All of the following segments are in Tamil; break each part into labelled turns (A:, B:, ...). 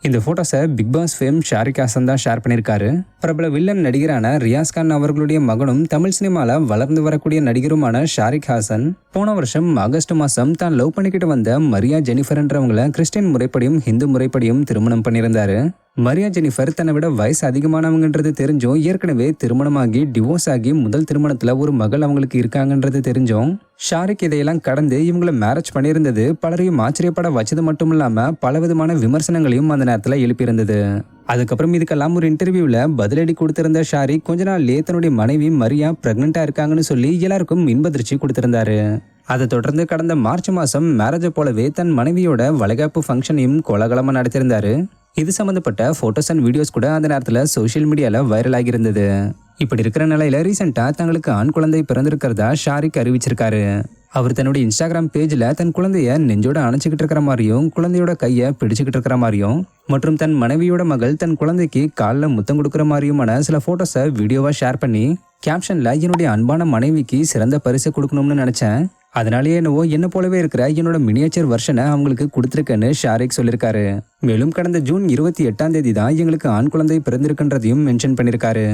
A: இந்த போட்டோஸை Bigg Boss fame Shariq Hassan தான் ஷேர் பண்ணியிருக்காரு. பிரபல வில்லன் நடிகரான ரியாஸ் கான் அவர்களுடைய மகனும் தமிழ் சினிமால வளர்ந்து வரக்கூடிய நடிகருமான ஷாரிக் ஹாசன் போன வருஷம் ஆகஸ்ட் மாசம் தான் லவ் பண்ணிக்கிட்டு வந்த மரியா ஜெனிஃபர்ன்றவங்கள கிறிஸ்டியன் முறைப்படியும் ஹிந்து முறைப்படியும் திருமணம் பண்ணியிருந்தாரு. மரியா ஜெனிஃபர் தன்னை விட வயசு அதிகமானவங்கன்றது தெரிஞ்சும் ஏற்கனவே திருமணமாகி டிவோர்ஸ் ஆகி முதல் திருமணத்துல ஒரு மகள் அவங்களுக்கு இருக்காங்கன்றது தெரிஞ்சும் ஷாரிக் இதையெல்லாம் கடந்து இவங்களை மேரேஜ் பண்ணியிருந்தது பலரையும் ஆச்சரியப்பட வச்சது மட்டும் இல்லாம பலவிதமான விமர்சனங்களையும் அந்த நேரத்துல எழுப்பியிருந்தது. அதுக்கப்புறம் இதுக்கெல்லாம் ஒரு இன்டர்வியூல பதிலடி கொடுத்திருந்த ஷாரிக் கொஞ்ச நாள்லயே தன்னுடைய மனைவி மரியா பிரெக்னெண்டா இருக்காங்கன்னு சொல்லி எல்லாருக்கும் இன்பதிர்ச்சி கொடுத்திருந்தாரு. அதை தொடர்ந்து கடந்த மார்ச் மாசம் மேரேஜை போலவே தன் மனைவியோட வளைகாப்பு ஃபங்க்ஷனையும் கோலாகலமா நடத்தியிருந்தாரு. இது சம்பந்தப்பட்ட போட்டோஸ் அண்ட் வீடியோஸ் கூட அந்த நேரத்துல சோசியல் மீடியால வைரல் ஆகியிருந்தது. இப்படி இருக்கிற நிலையில ரீசெண்டா தங்களுக்கு ஆண் குழந்தை பிறந்திருக்கிறதா ஷாரிக் அறிவிச்சிருக்காரு. அவர் தன்னுடைய இன்ஸ்டாகிராம் பேஜ்ல தன் குழந்தைய நெஞ்சோட அணைச்சிக்கிட்டு இருக்கிற மாதிரியும் குழந்தையோட கையை பிடிச்சுக்கிட்டு இருக்கிற மாதிரியும் மற்றும் தன் மனைவியோட மகள் தன் குழந்தைக்கு காலில் முத்தம் கொடுக்குற மாதிரியுமான சில போட்டோஸை வீடியோவா ஷேர் பண்ணி கேப்ஷன்ல என்னுடைய அன்பான மனைவிக்கு சிறந்த பரிசு கொடுக்கணும்னு நினைச்சேன், அதனாலேயே என்னவோ என்ன போலவே இருக்கிற என்னோட மினியேச்சர் வெர்ஷனை அவங்களுக்கு கொடுத்துருக்கேன்னு ஷாரிக் சொல்லியிருக்காரு. மேலும் கடந்த ஜூன் 28 தான் எங்களுக்கு ஆண் குழந்தை பிறந்திருக்குன்றதையும் மென்ஷன் பண்ணியிருக்காரு.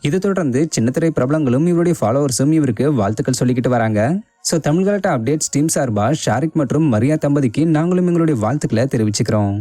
A: இதை தொடர்ந்து சின்னத்திரை பிரபலங்களும் இவருடைய ஃபாலோவர்ஸும் இவருக்கு வாழ்த்துக்கள் சொல்லிக்கிட்டு வராங்க. So Tamil collector updates team சார்பா ஷாரிக் மற்றும் மரியா தம்பதிக்கு நாங்களும் எங்களுடைய வாழ்த்துக்களை தெரிவிச்சுக்கிறோம்.